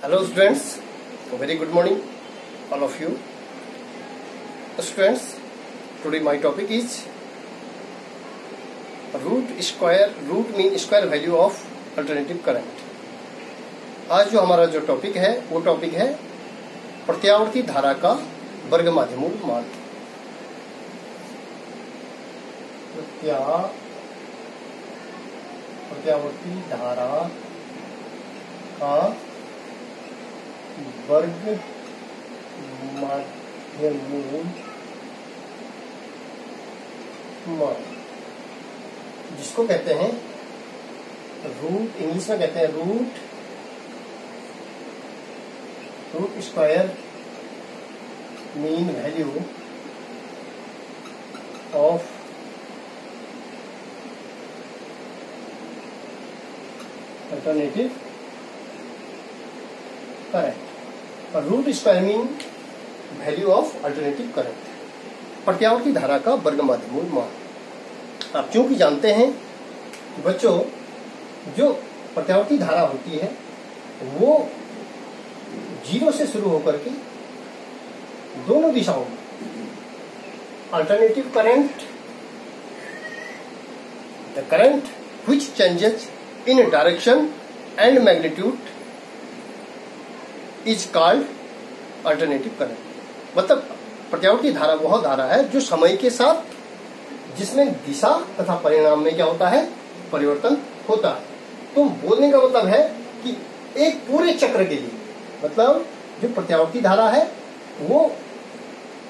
Hello students, very good morning all of you. Students, today my topic is root mean square value of alternative current. आज जो हमारा जो topic है वो topic है प्रत्यावर्ती धारा का वर्ग माध्यमूल मान। प्रत्यावर्ती धारा का वर्ग माध्यमूल मान, जिसको कहते हैं रूट, इंग्लिश में कहते हैं root square mean value of alternative current. और root square mean value of alternative current, प्रत्यावर्ती धारा का वर्ग माध्यमूल मान। आप चूंकि जानते हैं कि बच्चों जो प्रत्यावर्ती धारा होती है वो जीरो से शुरू होकर के दोनों दिशाओं में alternative current, the current which changes in direction and magnitude is called alternative current. मतलब प्रत्यावर्ती धारा वह धारा है जो समय के साथ जिसमें दिशा तथा परिणाम में क्या होता है, परिवर्तन होता है। तो बोलने का मतलब है कि एक पूरे चक्र के लिए, मतलब जो प्रत्यावर्ती धारा है वो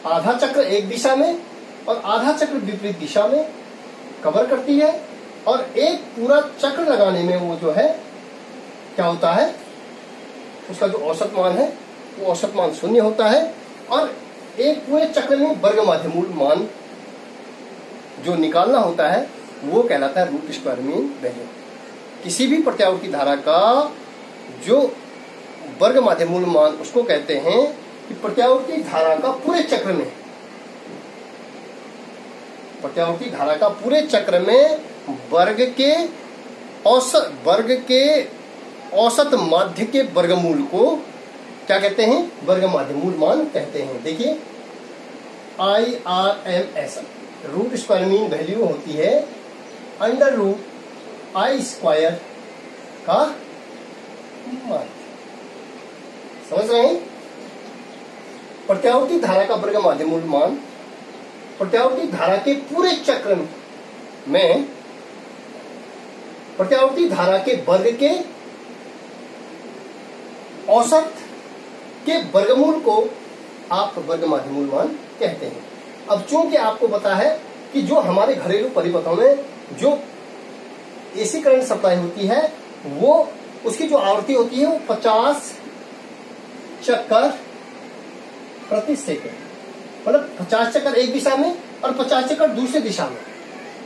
आधा चक्र एक दिशा में और आधा चक्र विपरीत दिशा में कवर करती है, और एक पूरा चक्र लगाने में वो जो है क्या होता है, उसका जो औसत मान है वो औसत मान 0 होता है, और एक पूरे चक्र में वर्ग माध्यमूल मान जो निकालना होता है वो कहलाता है रूट स्क्वायर मीन वैल्यू। किसी भी प्रत्यावर्ती धारा का जो वर्ग माध्यमूल मान उसको कहते हैं कि प्रत्यावर्ती धारा का पूरे चक्र में, प्रत्यावर्ती धारा का पूरे चक्र में वर्ग के औसत माध्य के वर्गमूल को क्या कहते हैं, वर्ग माध्यमूल मान कहते हैं। देखिए IRMS root square mean value होती है अंडर रूट आई स्क्वायर का मान। समझ रहे हैं? प्रत्यावर्ती धारा का वर्ग माध्यमूल मान प्रत्यावर्ती धारा के पूरे चक्र में प्रत्यावर्ती धारा के वर्ग के औसत के वर्गमूल को आप वर्ग माध्यमूल मान कहते हैं। अब चूंकि आपको पता है कि जो हमारे घरेलू परिपथों में जो एसी करंट सप्लाई होती है वो उसकी जो आवृत्ति होती है वो 50 चक्कर प्रति सेकंड, मतलब 50 चक्कर एक दिशा में और 50 चक्कर दूसरी दिशा में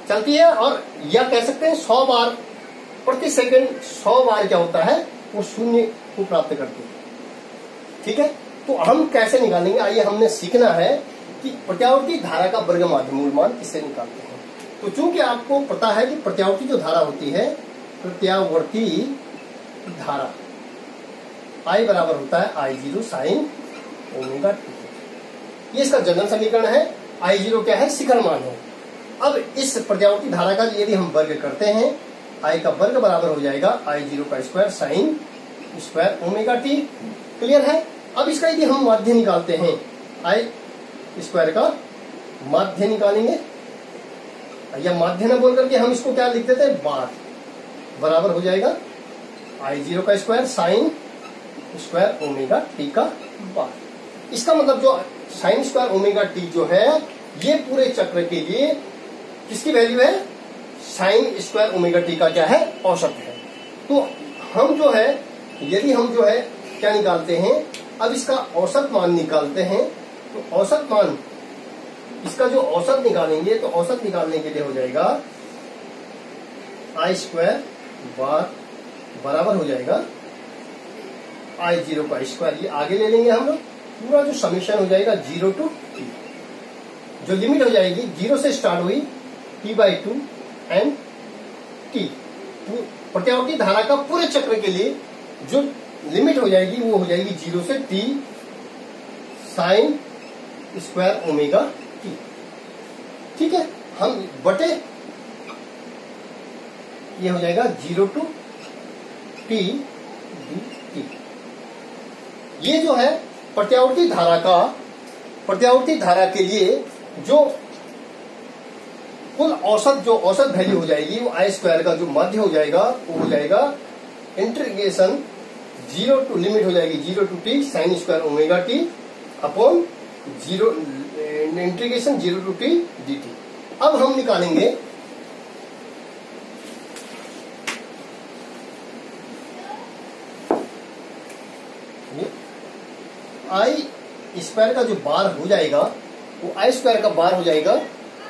चलती है, और या कह सकते हैं 100 बार प्रति सेकंड, 100 बार क्या होता है वो 0 को प्राप्त करती है। ठीक है, तो हम कैसे निकालेंगे, आइए हमने सीखना है कि प्रत्यावर्ती धारा का वर्ग माध्यमूल मान किससे निकालते हैं। तो चूंकि आपको पता है कि प्रत्यावर्ती जो धारा होती है, प्रत्यावर्ती धारा I बराबर होता है I0 sin ओमेगा t। ये इसका जनरल समीकरण है। I0 क्या है, शिखर मान है। अब इस प्रत्यावर्ती धारा का यदि हम वर्ग करते हैं, I का वर्ग बराबर हो जाएगा I0 का square sine square omega t। Clear है? अब इसका यदि हम माध्य निकालते हैं, I स्क्वायर का माध्य निकालेंगे, या माध्य न बोल करके हम इसको क्या लिख देते हैं, बार, बराबर हो जाएगा I0 का square sine square omega t का बार। इसका मतलब जो साइन स्क्वायर ओमेगा t जो है ये पूरे चक्र के लिए किसकी वैल्यू है, साइन स्क्वायर ओमेगा t का क्या है, औसत है। तो हम जो है, यदि हम जो है क्या निकालते हैं, अब इसका औसत मान निकालते हैं, तो औसत मान, इसका जो औसत निकालेंगे तो औसत निकालने के लिए हो जाएगा I स्क्वायर बार बराबर हो जाएगा I0 का स्क्वायर। ये आगे ले लेंगे हम लोग, पूरा जो समीशन हो जाएगा 0 to t, जो लिमिट हो जाएगी 0 से स्टार्ट हुई t/2 एंड t। प्रत्यावर्ती धारा का पूरे चक्र के लिए जो लिमिट हो जाएगी वो हो जाएगी 0 से t sine square omega T. ठीक है, हम बटे ये हो जाएगा 0 टू t dt। ये जो है प्रत्यावर्ती धारा के लिए जो कुल औसत वैल्यू हो जाएगी वो आई स्क्वायर का जो मध्य हो जाएगा वो हो जाएगा इंटीग्रेशन 0 टू लिमिट हो जाएगी 0 to t sine square omega t upon 0 integration 0 to t dt। अब हम निकालेंगे आई स्क्वायर का जो बार हो जाएगा वो आई स्क्वायर का बार हो जाएगा।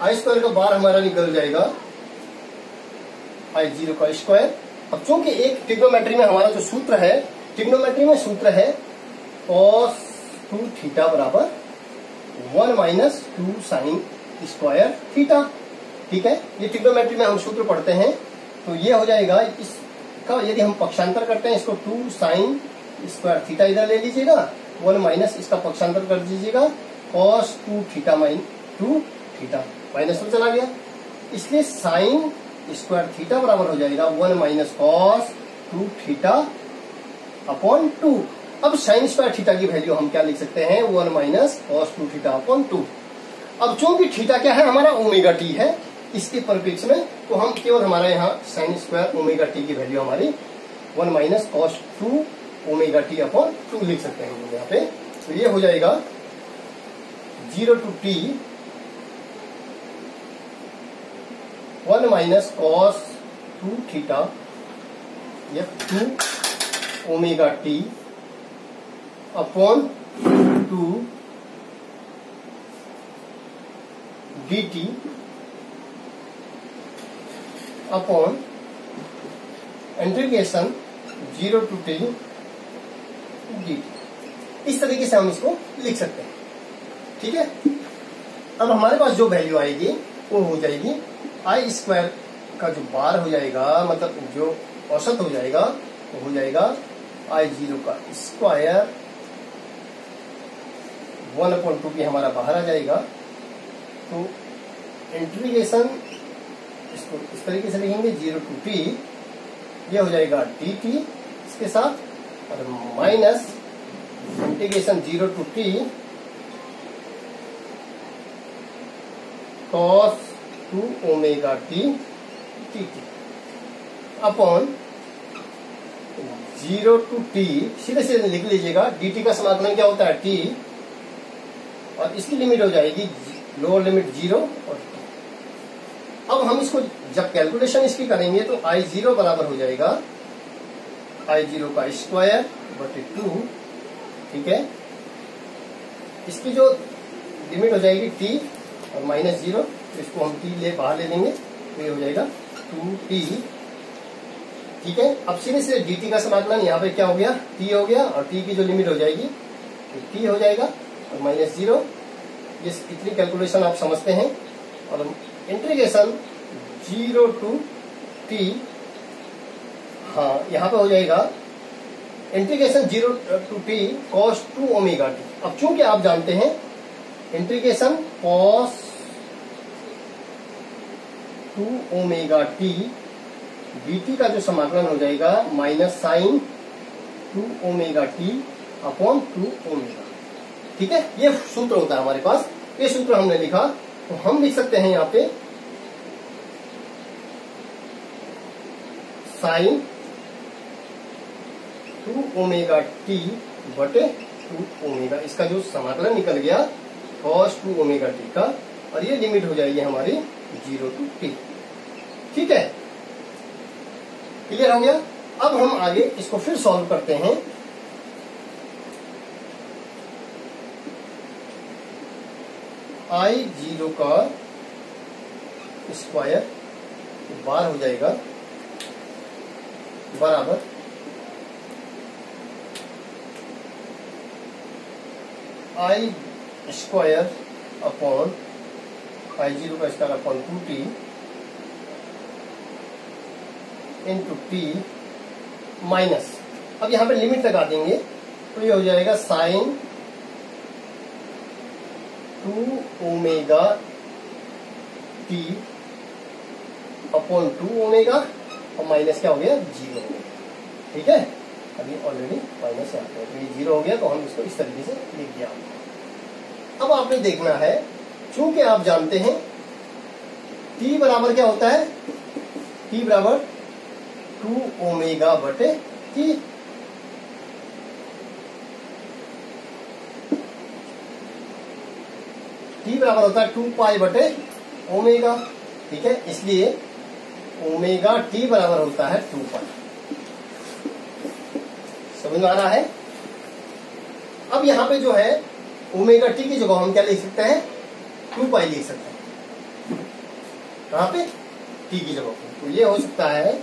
आई स्क्वायर का बार हमारा निकल जाएगा आई जीरो का स्क्वायर। अब चूंकि एक ट्रिग्नोमेट्री में हमारा जो सूत्र है, ट्रिग्नोमेट्री में सूत्र है cos 2 थीटा बराबर 1 माइनस 2 साइन स्क्वायर थीटा। ठीक है, ये ट्रिग्नोमेट्री में हम सूत्र पढ़ते हैं। तो ये हो जाएगा इसका, यदि हम पक्षांतर करते हैं इसको 2 साइन स्क्वायर थीटा इधर ले लीजिएगा, 1 माइनस इसका पक्षांतर कर दीजिएगा cos 2 theta mine 2 theta, minus में चला गया, इसलिए साइन स्क्वायर थीटा बराबर हो जाएगा 1 माइनस cos 2 थीटा अपॉन 2। अब साइन स्क्वायर थीटा की वैल्यू हम क्या लिख सकते हैं, 1 माइनस cos 2 थीटा अपॉन 2। अब चूंकि थीटा क्या है हमारा ओमेगा टी है, इसके परिप्रेक्ष्य में तो हम केवल हमारा यहाँ साइन स्क्वायर ओमेगा टी की वैल्यू हमारी 1 minus cos 2 omega t upon 2 लिख सकते हैं यहाँ पे। तो ये हो जाएगा 0 to t 1 minus cos 2 theta या 2 omega t upon 2 dt upon integration 0 to t dt। इस तरीके से हम इसको लिख सकते हैं। ठीक है, अब हमारे पास जो वैल्यू आएगी वो हो जाएगी आई स्क्वायर का जो बार हो जाएगा, मतलब जो औसत हो जाएगा वो हो जाएगा आई जीरो का स्क्वायर 1/2 की हमारा बाहर आ जाएगा। तो इंटीग्रेशन इसको इस तरीके से लिखेंगे 0 टू t, ये हो जाएगा dt इसके साथ, और minus integration 0 to t cos 2 omega t dt upon 0 to t, सीधे से लिख लीजिएगा dt का समाकलन क्या होता है t, और इसकी लिमिट हो जाएगी लोअर लिमिट 0 और t। अब हम इसको जब कैलकुलेशन इसकी करेंगे तो आई जीरो बराबर हो जाएगा आई जीरो का स्क्वायर बटे 2। ठीक है, इसकी जो लिमिट हो जाएगी t और माइनस 0, तो इसको हम t बाहर ले लेंगे तो ये हो जाएगा 2t। ठीक है, अब सीधे से dt का समाकलन यहाँ पे क्या हो गया, t हो गया, और t की जो लिमिट हो जाएगी तो t हो जाएगा और माइनस 0। ये इतनी कैलकुलेशन आप समझते हैं। और इंटीग्रेशन 0 टू t, हाँ यहाँ पे हो जाएगा integration 0 to t cos 2 omega t। अब चूंकि आप जानते हैं integration cos 2 omega t dt का जो समाकलन हो जाएगा minus sine 2 omega t upon 2 omega. ठीक है, ये सूत्र होता है हमारे पास, ये सूत्र हमने लिखा। तो हम लिख सकते हैं यहाँ पे साइन 2 ओमेगा t बटे 2 ओमेगा, इसका जो समाकलन निकल गया cos 2 ओमेगा t का, और ये लिमिट हो जाएगी हमारी 0 टू t। ठीक है, क्लियर हो गया। अब हम आगे इसको फिर सॉल्व करते हैं। आई जीरो का स्क्वायर बार हो जाएगा बराबर आई स्क्वायर अपॉन आई जीरो का square upon 2t into t minus अब यहाँ पे लिमिट लगा देंगे तो ये हो जाएगा sine 2 omega t upon 2 omega और माइनस क्या हो गया 0 हो गया। ठीक है, अभी ऑलरेडी माइनस से आते हैं तो ये 0 हो गया, तो हम इसको इस तरीके से लिख दिया। अब आपने देखना है, चूंकि आप जानते हैं t बराबर क्या होता है, t बराबर 2 ओमेगा बटे t। t बराबर होता है 2 पाई बटे ओमेगा। ठीक है, इसलिए ओमेगा t बराबर होता है 2 पाई। समझ में आ रहा है? अब यहां पे जो है ओमेगा t की जगह हम क्या लिख सकते हैं, 2 पाई लिख सकते हैं। कहां पे, t की जगह पे, तो ये हो सकता है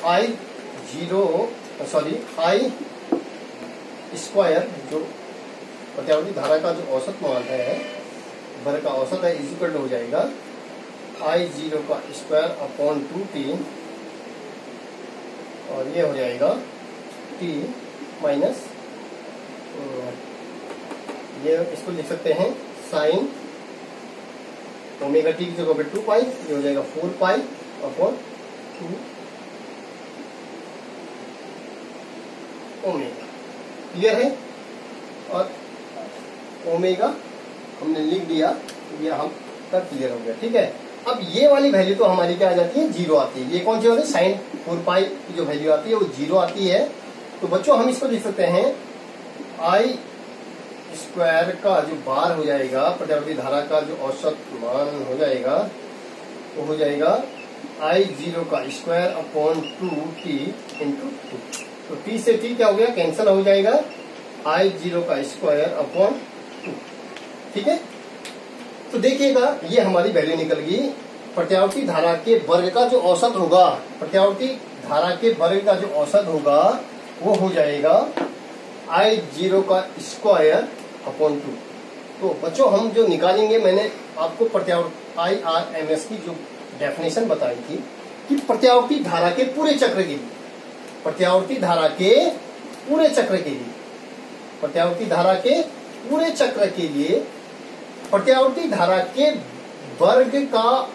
I स्क्वायर, जो प्रत्यावर्ती धारा का जो औसत मान है, वर्ग का औसत है, इज इक्वल हो जाएगा I0 का स्क्वायर अपॉन 2t, और ये हो जाएगा t माइनस, ये इसको लिख सकते हैं साइन ओमेगा टी की जगह पे 2 पाई, ये हो जाएगा 4 पाई अपॉन 2 ओमेगा। क्लियर है? और ओमेगा हमने लिख दिया, ये हम तक क्लियर हो गया। ठीक है, अब ये वाली वैल्यू तो हमारी क्या आ जाती है, 0 आती है। ये कौन सी होती है, साइन 4 पाई की जो वैल्यू आती है वो 0 आती है। तो बच्चों हम इसको लिख सकते हैं आई स्क्वायर का जो बार हो जाएगा, प्रत्यावर्ती धारा का जो औसत मान हो जाएगा, वो हो जाएगा I0 का स्क्वायर अपॉन 2t इंटू 2। तो t से t क्या हो गया, कैंसिल हो जाएगा, I0 का स्क्वायर अपॉन 2। ठीक है, तो देखिएगा ये हमारी वैल्यू निकल गई। प्रत्यावर्ती धारा के वर्ग का जो औसत होगा, प्रत्यावर्ती धारा के वर्ग का जो औसत होगा वो हो जाएगा I0 का स्क्वायर अपॉन 2। तो बच्चों हम जो निकालेंगे, मैंने आपको प्रत्यावर्ती IRMS की जो डेफिनेशन बताई थी कि प्रत्यावर्ती धारा के पूरे चक्र के लिए, प्रत्यावर्ती धारा के पूरे चक्र के लिए, प्रत्यावर्ती धारा के पूरे चक्र के लिए प्रत्यावर्ती धारा के वर्ग का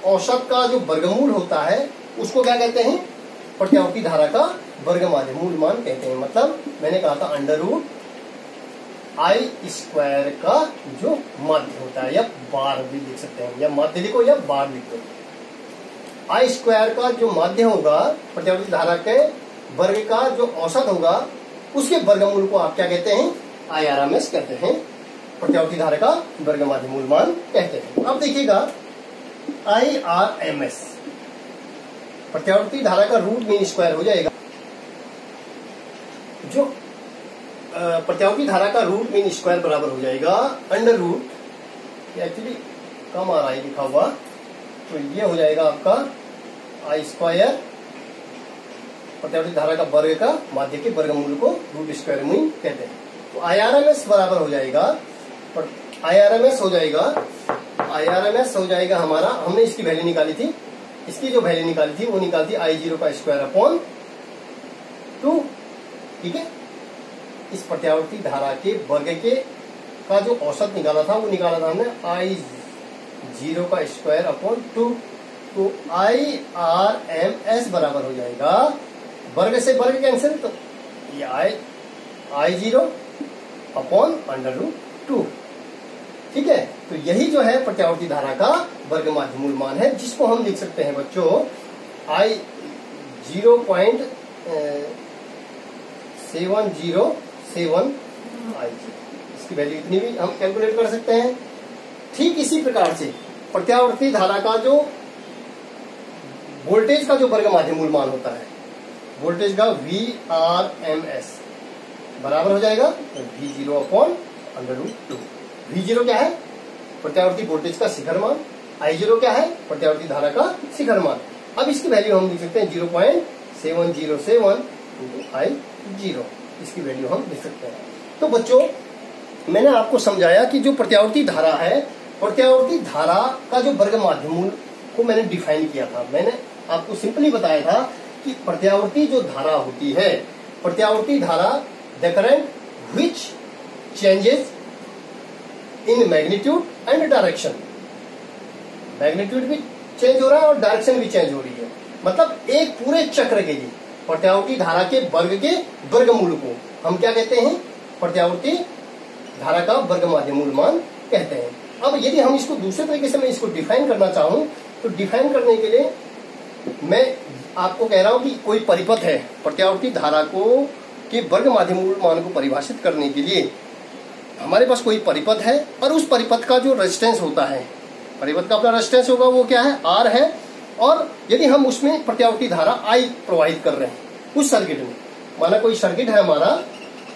औसत का जो वर्गमूल होता है उसको क्या कहते हैं, प्रत्यावर्ती धारा का वर्ग माध्यमूल मान कहते हैं। मतलब मैंने कहा था अंडर रूट आई स्क्वायर का जो माध्य होता है, या बार भी लिख सकते हैं, या माध्य लिखो या बार लिखो। आई स्क्वायर का जो माध्य होगा, प्रत्यावर्ती धारा के वर्ग का जो औसत होगा, उसके वर्गमूल को आप क्या कहते हैं, IRMS कहते हैं, प्रत्यावर्ती धारा का वर्ग माध्यमूल मान कहते हैं। अब देखिएगा IRMS प्रत्यावर्ती धारा का रूट मीन स्क्वायर हो जाएगा। जो प्रत्यावर्ती धारा का रूट मीन स्क्वायर बराबर हो जाएगा अंडर रूट, एक्चुअली कम आ रहा है लिखा हुआ, तो ये हो जाएगा आपका आई स्क्वायर प्रत्यावर्ती धारा का वर्ग का माध्य के वर्गमूल को रूट स्क्वायर मीन कहते हैं। तो IRMS बराबर हो जाएगा, IRMS हो जाएगा हमारा, हमने इसकी वैल्यू निकाली थी, इसकी जो वैल्यू निकाली थी वो निकाली थी I0 का स्क्वायर अपॉन 2। ठीक है, इस प्रत्यावर्ती धारा के वर्ग के का जो औसत निकाला था वो निकाला था हमने I0 का स्क्वायर अपॉन 2। तो IRMS बराबर हो जाएगा, वर्ग से वर्ग कैंसिल, तो ये I0 अपॉन अंडर रूट 2। ठीक है, तो यही जो है प्रत्यावर्ती धारा का वर्ग माध्यमूल मान है, जिसको हम लिख सकते हैं बच्चों I0.7071 I0, इसकी वैल्यू इतनी भी हम कैलकुलेट कर सकते हैं। ठीक इसी प्रकार से प्रत्यावर्ती धारा का जो वोल्टेज का जो वर्ग माध्यमूल मान होता है, वोल्टेज का VRMS बराबर हो जाएगा V0 upon under root 2। V0 क्या है, प्रत्यावर्ती वोल्टेज का शिखर मान, I0 क्या है, प्रत्यावर्ती धारा का शिखर मान। अब इसकी वैल्यू हम लिख सकते हैं 0.707 I0, इसकी वैल्यू हम लिख सकते हैं। तो बच्चों मैंने आपको समझाया कि जो प्रत्यावर्ती धारा है प्रत्यावर्ती धारा का जो वर्ग माध्यमूल को मैंने डिफाइन किया था, मैंने आपको सिंपली बताया था कि प्रत्यावर्ती जो धारा होती है, प्रत्यावर्ती धारा the current which changes in magnitude and direction, magnitude भी चेंज हो रहा है और डायरेक्शन भी चेंज हो रही है, मतलब एक पूरे चक्र के लिए प्रत्यावर्ती धारा के वर्गमूल को हम क्या कहते हैं, प्रत्यावर्ती धारा का वर्ग माध्यमूल मान कहते हैं। अब यदि हम इसको दूसरे तरीके से मैं इसको डिफाइन करना चाहूं तो डिफाइन करने के लिए मैं आपको कह रहा हूं कि कोई परिपथ है, प्रत्यावर्ती धारा को के वर्ग माध्यमूल मान को परिभाषित करने के लिए हमारे पास कोई परिपथ है और उस परिपथ का जो रेजिस्टेंस होता है, परिपथ का अपना रेजिस्टेंस होगा, वो क्या है, R है। और यदि हम उसमें प्रत्यावर्ती धारा I प्रोवाइड कर रहे हैं उस सर्किट में, माना कोई सर्किट है हमारा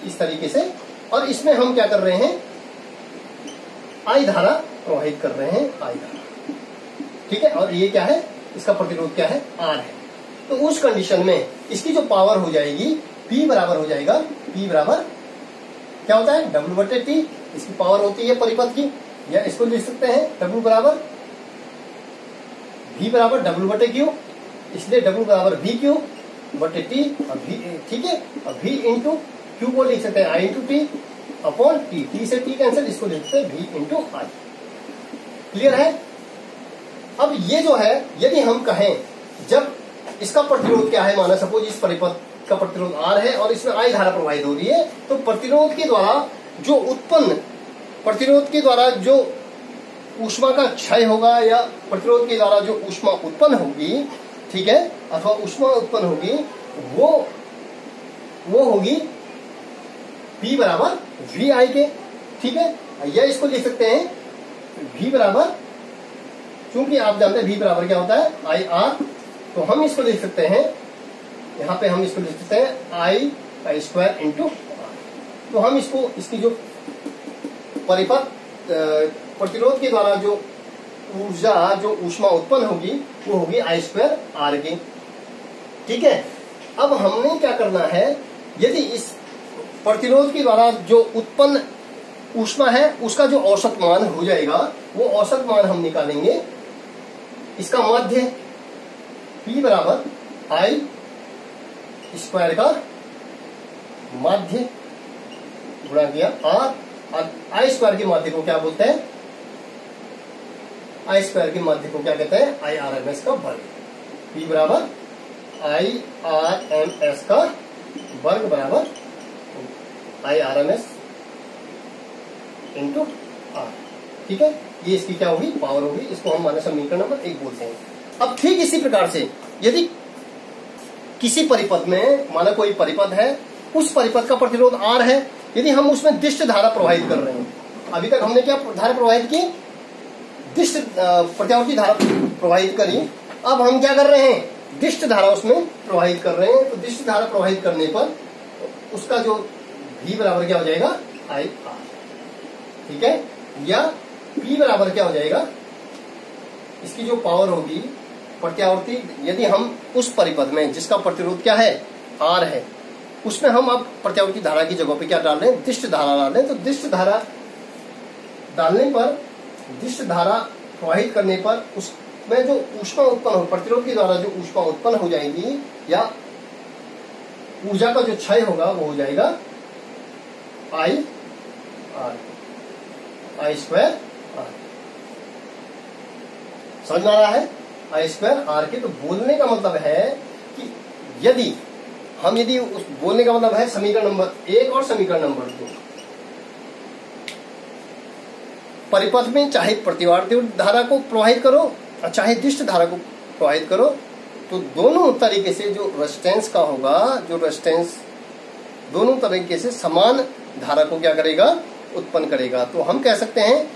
इस तरीके से और इसमें हम क्या कर रहे हैं, I धारा प्रवाहित कर रहे हैं, I धारा, ठीक है, और ये क्या है, इसका प्रतिरोध क्या है, R है। तो उस कंडीशन में इसकी जो पावर हो जाएगी P बराबर हो जाएगा, P बराबर क्या होता है, W/T, इसकी पावर होती है परिपथ की, या इसको लिख सकते हैं W बराबर V बराबर W/Q, इसलिए W बराबर VQ/T, ठीक है, और V इंटू Q को लिख सकते हैं I into T upon T, T से T कैंसिल, इसको लिख सकते हैं V इंटू I। क्लियर है। अब ये जो है, यदि हम कहें जब इसका प्रतिरोध क्या है, माना सपोज इस परिपथ का प्रतिरोध R है और इसमें I धारा प्रवाहित हो रही है, तो प्रतिरोध के द्वारा जो उत्पन्न, प्रतिरोध के द्वारा जो ऊष्मा का क्षय होगा या प्रतिरोध के द्वारा जो ऊष्मा उत्पन्न होगी, ठीक है, अथवा ऊष्मा उत्पन्न होगी, वो होगी P बराबर VI के, ठीक है, या इसको लिख सकते हैं V बराबर, क्योंकि आप जानते हैं V बराबर क्या होता है, IR, तो हम इसको लिख सकते हैं, यहाँ पे हम इसको लिख सकते हैं I² इंटू R। तो हम इसको, इसकी जो परिपथ प्रतिरोध के द्वारा जो ऊर्जा, जो ऊष्मा उत्पन्न होगी, वो होगी I² R की, ठीक है। अब हमने क्या करना है, यदि इस प्रतिरोध के द्वारा जो उत्पन्न ऊष्मा है उसका जो औसत मान हो जाएगा, वो औसत मान हम निकालेंगे, इसका माध्य P बराबर I² का माध्य गुणा किया R, और I² के माध्य को क्या बोलते हैं, I² के माध्य को क्या कहते हैं, IRMS का वर्ग। P बराबर IRMS का वर्ग बराबर IRMS इंटू R, ठीक है, ये इसकी क्या होगी, पावर होगी, इसको हम माना समीकरण नंबर 1 बोलते हैं। अब ठीक इसी प्रकार से यदि किसी परिपथ में, माना कोई परिपथ है, उस परिपथ का प्रतिरोध R है, यदि हम उसमें दिष्ट धारा प्रवाहित कर रहे हैं, अभी तक हमने क्या धारा प्रवाहित की, दिष्ट प्रत्यावर्ती धारा प्रवाहित करी, अब हम क्या कर रहे हैं, दिष्ट धारा उसमें प्रवाहित कर रहे हैं, तो दिष्ट धारा प्रवाहित करने पर उसका जो V बराबर क्या हो जाएगा, IR, ठीक है, या P बराबर क्या हो जाएगा, इसकी जो पावर होगी प्रत्यावर्ती, यदि हम उस परिपथ में जिसका प्रतिरोध क्या है, R है, उसमें हम अब प्रत्यावर्ती धारा की जगह पे क्या डाल रहे हैं, दिष्ट धारा डाल रहे हैं, तो दिष्ट धारा डालने पर, दिष्ट धारा प्रवाहित करने पर उसमें जो ऊष्मा उत्पन्न हो, प्रतिरोध के द्वारा जो ऊष्मा उत्पन्न हो जाएगी या ऊर्जा का जो क्षय होगा, वो हो जाएगा IR, I² R। समझ में आ रहा है, I² R के। तो बोलने का मतलब है कि यदि हम, यदि उस बोलने का मतलब है समीकरण नंबर 1 और समीकरण नंबर 2, परिपथ में चाहे प्रतिवर्ती धारा को प्रवाहित करो और चाहे दिष्ट धारा को प्रवाहित करो, तो दोनों तरीके से जो रेजिस्टेंस का होगा, जो रेजिस्टेंस दोनों तरीके से समान धारा को क्या करेगा, उत्पन्न करेगा। तो हम कह सकते हैं,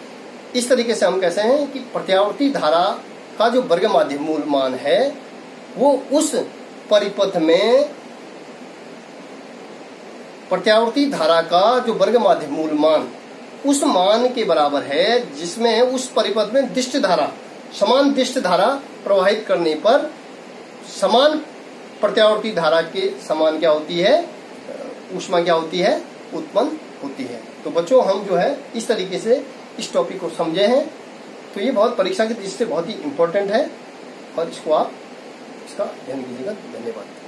इस तरीके से हम कहते हैं कि प्रत्यावर्ती धारा का जो वर्ग माध्यमूल मान है, वो उस परिपथ में प्रत्यावर्ती धारा का जो वर्ग माध्यमूल मान उस मान के बराबर है, जिसमें उस परिपथ में दिष्ट धारा, समान दिष्ट धारा प्रवाहित करने पर समान प्रत्यावर्ती धारा के समान क्या होती है, ऊष्मा क्या होती है, उत्पन्न होती है। तो बच्चों, हम जो है इस तरीके से इस टॉपिक को समझे हैं तो ये बहुत परीक्षा की दृष्टि से बहुत ही इंपॉर्टेंट है और इसको आप इसका ध्यान दीजिएगा। धन्यवाद।